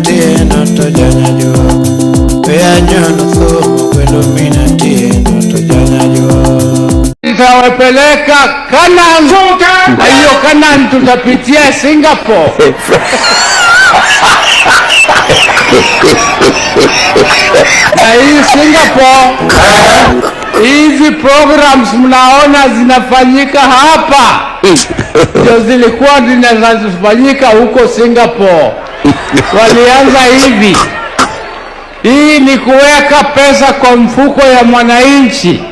tie noto janyajua Pea nyono thumu kwelo mina tie noto janyajua Nitawapeleka Canaan. Na hiyo Canaan tutapitia Singapore. Na hii Singapore, hizi programs mnaona zinafanyika hapa ndio zilikuwa zinafanyika huko Singapore. Walianza hivi. Hii ni kuweka pesa kwa mfuko ya mwananchi.